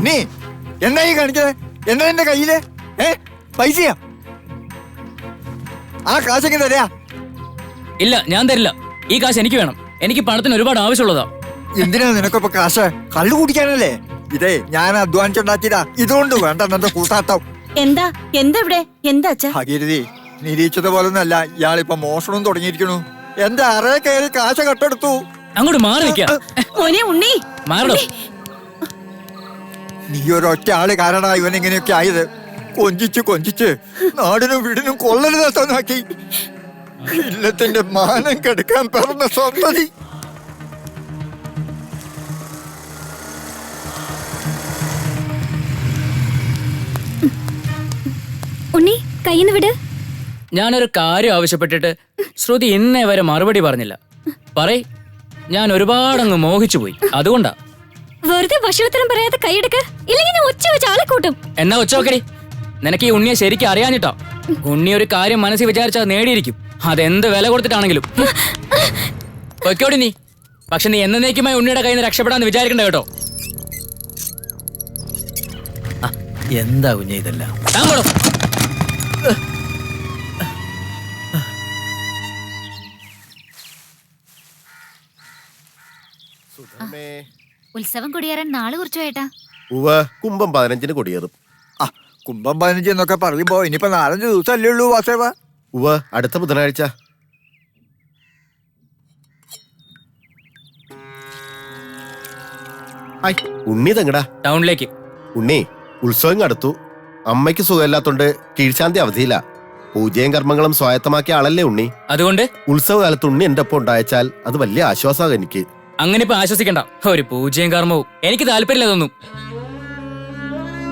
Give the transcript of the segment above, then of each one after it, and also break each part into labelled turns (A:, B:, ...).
A: നീ എന്താ ഈ കാണിച്ചത്? എന്താ എന്റെ കയ്യില്? പൈസയാ? ആ കാശൊക്കെ തരാ?
B: ഇല്ല, ഞാൻ തരില്ല. ഈ കാശ് എനിക്ക് വേണം. എനിക്ക് പണത്തിന് ഒരുപാട് ആവശ്യമുള്ളതാ.
A: എന്തിനാ നിനക്കിപ്പോ കാശ്? കള്ളു കുടിക്കാനല്ലേ? ഇതേ ഞാൻ അധ്വാനിച്ചുണ്ടാക്കിയതാ. ഇതുകൊണ്ട് വേണ്ട എന്നെ കൂട്ടാട്ടം.
C: എന്താ ഇവിടെ എന്താ അച്ഛാ?
A: ഭഗീരഥി, നിരീക്ഷിച്ച പോലൊന്നല്ല, ഇയാളിപ്പോ മോഷണം തുടങ്ങിയിരിക്കണു. എന്റെ അറേ കയറി കാശ് കട്ടെടുത്തു.
B: അങ്ങോട്ട് മാറി നിൽക്കാം.
C: ഉണ്ണി
B: മാറണം.
A: നീ ഒരൊറ്റ ആള് കാരണ ഇവൻ ഇങ്ങനെയൊക്കെ ആയത്. കൊഞ്ചിച്ച് നാടിനും വീടിനും കൊള്ളരുതാക്കി ഇല്ലത്തിന്റെ മാനം കെടുക്കാൻ പറഞ്ഞ സ്വന്തതി.
D: ഉണ്ണി കയ്യിന്ന് വിട്.
B: ഞാനൊരു കാര്യം ആവശ്യപ്പെട്ടിട്ട് ശ്രുതി ഇന്നേ വരെ മറുപടി പറഞ്ഞില്ല. പറയ്, ഞാൻ ഒരുപാടങ്ങ് മോഹിച്ചു പോയി, അതുകൊണ്ടാ.
D: വെറുതെ ഭക്ഷണത്തിനും പറയാതെ കൈയെടുക്ക, ഇല്ലെങ്കിൽ ഞാൻ ഒച്ച വെച്ച് ആളെ കൂട്ടും.
B: എന്നാ ഒച്ച വെക്കടി. നിനക്ക് ഈ ഉണ്ണിയെ ശരിക്കും അറിയാഞ്ഞിട്ടോ. ഉണ്ണി ഒരു കാര്യം മനസ്സിൽ വിചാരിച്ചാൽ നേടിയിരിക്കും, അതെന്ത് വില കൊടുത്തിട്ടാണെങ്കിലും. വെക്കോടി നീ. പക്ഷെ നീ എന്നേക്കുമായി ഉണ്ണിയുടെ കയ്യിൽ നിന്ന് രക്ഷപ്പെടാന്ന് വിചാരിക്കണ്ട കേട്ടോ.
E: എന്താ കുഞ്ഞെ ഇതെല്ലാം?
F: ഉത്സവം കൊടിയേറാൻ നാളെ കുറിച്ചു ഏട്ടാ.
G: കുംഭം 15 കൊടിയേറും.
A: കുംഭം 15 എന്നൊക്കെ പറയുമ്പോ ഇനിയിപ്പോ 4-5 ദിവസമല്ലേ ഉള്ളൂ വാസേവ.
G: അടുത്ത ബുധനാഴ്ച. ഉണ്ണി തെങ്ങടാ?
B: ടൗണിലേക്ക്.
G: ഉണ്ണി, ഉത്സവം അടുത്തു. അമ്മയ്ക്ക് സുഖമില്ലാത്തോണ്ട് കീഴ്ശാന്തി അവധിയില്ല. പൂജയും കർമ്മങ്ങളും സ്വായത്തമാക്കിയ ആളല്ലേ ഉണ്ണി.
B: അതുകൊണ്ട്
G: ഉത്സവകാലത്ത് ഉണ്ണി എന്റെ ഒപ്പം ഉണ്ടായച്ചാൽ അത് വലിയ ആശ്വാസമാണ് എനിക്ക്.
B: അങ്ങനെ ഇപ്പൊ ആശ്വസിക്കണ്ട. ഒരു പൂജയും കർമ്മവും എനിക്ക് താല്പര്യമില്ല തോന്നും.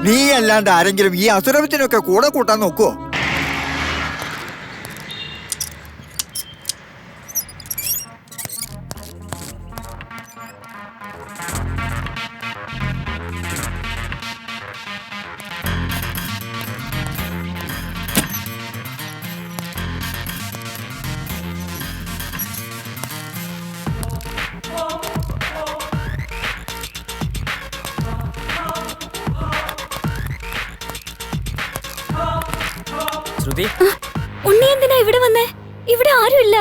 A: നീ അല്ലാണ്ട് ആരെങ്കിലും ഈ അസുരത്തിനൊക്കെ കൂടെ കൂട്ടാൻ നോക്കുവോ?
D: ഉണ്ണി എന്തിനാ ഇവിടെ വന്നേ? ഇവിടെ ആരുമില്ല.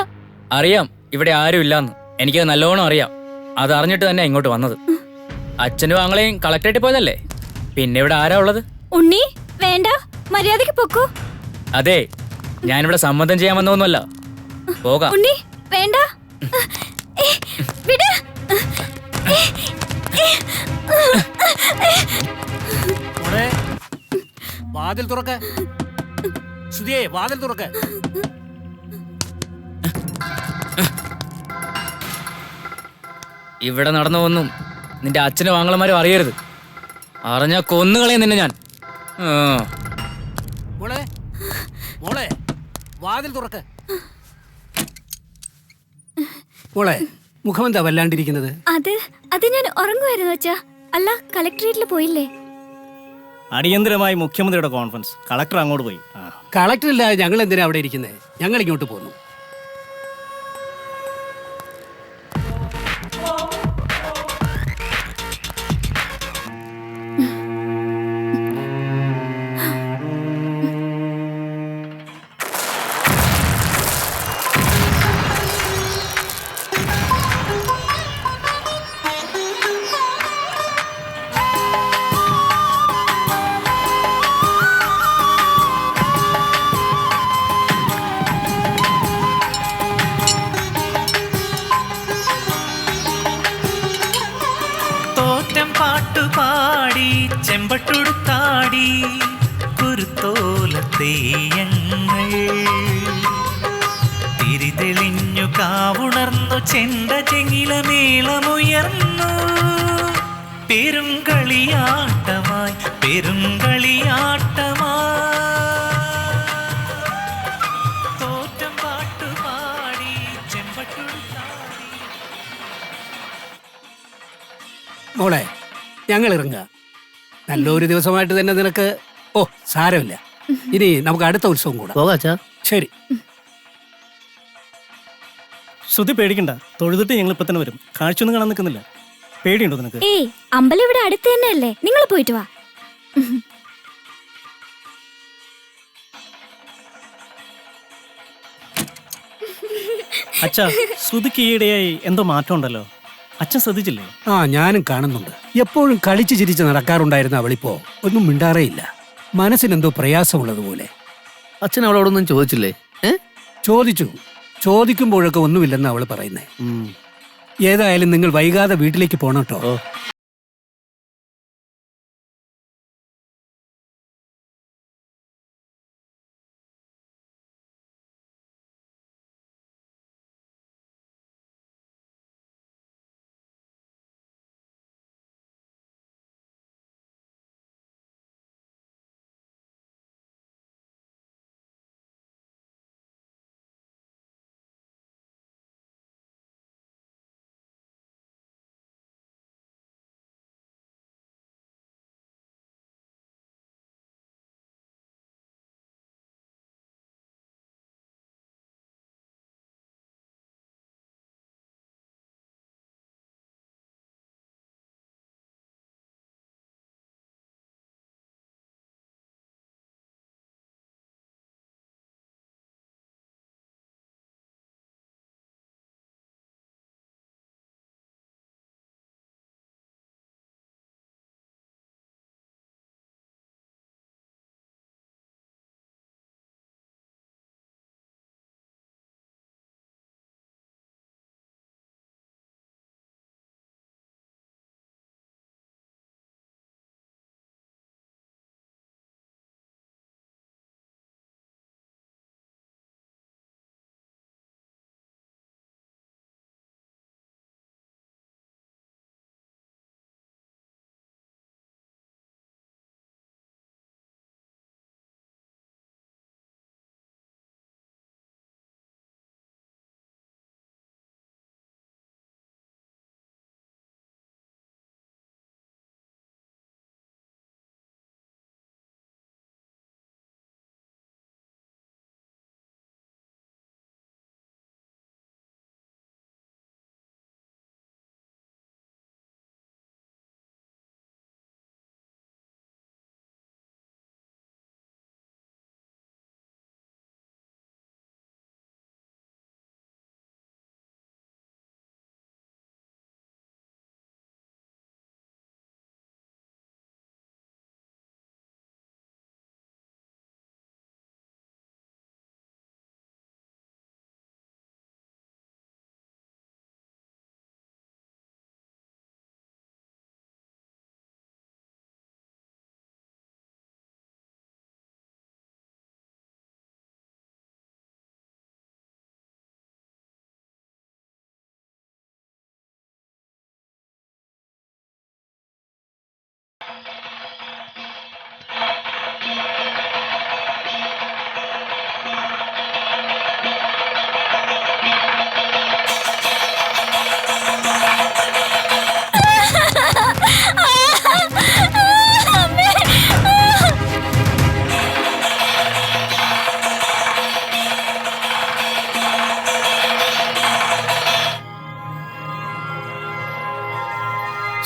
B: അറിയാം, ഇവിടെ ആരും ഇല്ലാന്ന്. എനിക്കത് നല്ലോണം അറിയാം. അത് അറിഞ്ഞിട്ട് തന്നെ ഇങ്ങോട്ട് വന്നത്. അച്ഛനും ആങ്ങളെയും കളക്ടറേറ്റ് പോയതല്ലേ, പിന്നെ ഇവിടെ ആരാ ഉള്ളത്?
D: ഉണ്ണി വേണ്ട, മര്യാദക്ക് പൊക്കോ.
B: അതെ, ഞാനിവിടെ സമ്മതം ചെയ്യാൻ വന്നൊന്നുമല്ല. പോകാം.
D: ഉണ്ണി വേണ്ട, വിട്.
E: വാതിൽ തുറക്ക. ശ്രുതിയെ, വാതിൽ തുറക്ക.
B: ഇവിടെ നടന്നതൊന്നും നിന്റെ അച്ഛനും ആങ്ങളമാരും അറിയരുത്. അറിഞ്ഞാ കൊന്നുകളയും നിന്നെ ഞാൻ.
E: മോളെ, മോളെ, വാതിൽ തുറക്ക. മോളെ, മുഖമെന്താ വല്ലാണ്ടിരിക്കുന്നത്?
D: അത് ഞാൻ ഉറങ്ങുമായിരുന്നു അച്ഛാ. അല്ല, കളക്ടറേറ്റിൽ പോയില്ലേ?
H: അടിയന്തരമായി മുഖ്യമന്ത്രിയുടെ കോൺഫറൻസ്. കളക്ടർ അങ്ങോട്ട് പോയി.
E: കളക്ടറില്ല, ഞങ്ങൾ എന്തിനാ അവിടെ ഇരിക്കുന്നത്? ഞങ്ങൾ ഇങ്ങോട്ട് പോന്നു.
I: ചെമ്പട്ടുടുത്താടി കുരുത്തോലത്തെയ്യങ്ങൾ തിരിതെളിഞ്ഞു കാവുണർന്നു ചെണ്ട ചെങ്ങില മേളമുയർന്നു പെരുങ്കളിയാട്ടമായി തോറ്റം പാട്ടുപാടി ചെമ്പട്ടുടുത്താടി.
E: മോളെ, ഞങ്ങൾ ഇറങ്ങുക. നല്ലൊരു ദിവസമായിട്ട് തന്നെ നിനക്ക്. സാരമില്ല, ഇനി നമുക്ക് അടുത്ത ഉത്സവം കൂടാ. ശരി.
H: ശ്രുതി പേടിക്കണ്ട, തൊഴുതിട്ട് ഞങ്ങൾ ഇപ്പൊ തന്നെ വരും. കാഴ്ചയൊന്നും കാണാൻ നിൽക്കുന്നില്ല. പേടിയുണ്ടോ നിനക്ക്?
D: ഏയ് അമ്പലം ഇവിടെ അടുത്ത് തന്നെയല്ലേ, നിങ്ങൾ പോയിട്ട് വാ.
H: അച്ഛാ, ശ്രുതിക്ക് ഈയിടെയായി എന്തോ മാറ്റം ഉണ്ടല്ലോ, അച്ഛൻ ശ്രദ്ധിച്ചില്ലേ?
E: ആ ഞാനും കാണുന്നുണ്ട്. എപ്പോഴും കളിച്ചു ചിരിച്ച് നടക്കാറുണ്ടായിരുന്ന അവളിപ്പോ ഒന്നും മിണ്ടാറേയില്ല. മനസ്സിനെന്തോ പ്രയാസമുള്ളതുപോലെ.
J: അച്ഛൻ അവളോടൊന്നും ചോദിച്ചില്ലേ?
E: ചോദിച്ചു. ചോദിക്കുമ്പോഴൊക്കെ ഒന്നുമില്ലെന്ന് അവള് പറയുന്നേ. ഏതായാലും നിങ്ങൾ വൈകാതെ വീട്ടിലേക്ക് പോണം കേട്ടോ.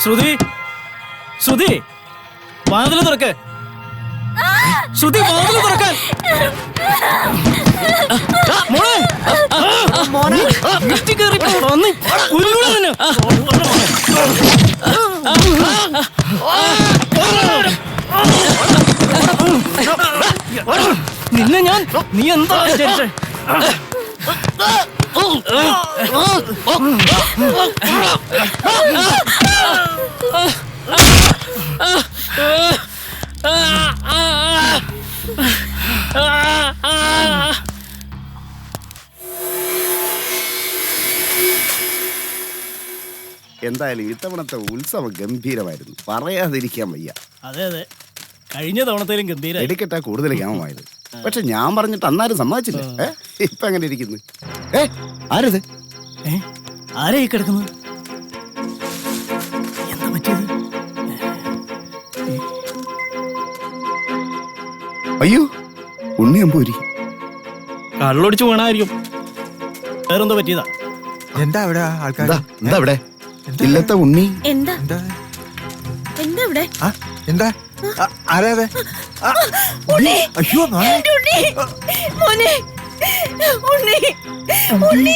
H: ശ്രുതി, ശ്രുതി, വാതില് തുറക്ക്. ശ്രുതി, വാതില് തുറക്കാൻ. മോനെ, വീട്ടിൽ കയറി വന്ന് കൊല്ലൂടാ നിന്നെ. നിന്നെ ഞാൻ, നീ എന്താ വിചാരിച്ചേ?
G: എന്തായാലും ഇത്തവണത്തെ ഉത്സവം ഗംഭീരമായിരുന്നു, പറയാതിരിക്കാൻ വയ്യ.
H: അതെ അതെ, കഴിഞ്ഞ തവണത്തേലും ഗംഭീര.
G: എടുക്കട്ടാ കൂടുതൽ ഗ്രാമമായത്. പക്ഷെ ഞാൻ പറഞ്ഞിട്ട് അന്നാരും സമ്മതിച്ചില്ല. ഇപ്പൊ എങ്ങനെ ഇരിക്കുന്നു? ആരത്?
H: ആരാ ഈ കിടക്കുന്നത്? എന്താ പറ്റിയത്?
G: അയ്യോ, ഉണ്ണിയമ്പൂരി
H: കള്ളൊടിച്ചു വീണായിരിക്കും. വേറെന്തോ പറ്റിയതാ.
A: എന്താ അവിടെ ആൾക്കാർ?
G: എന്താ ഇവിടെ? ഇല്ലത്തെ ഉണ്ണി
C: എന്താ
A: എന്താ
C: എന്താ ഇവിടെ
A: ആ, എന്താ ആരാ അത്? ആ,
C: ഉണ്ണി!
A: അയ്യോ മോനെ.
C: എന്റെ ഉണ്ണി! മോനെ! ഉണ്ണി! ഉണ്ണി!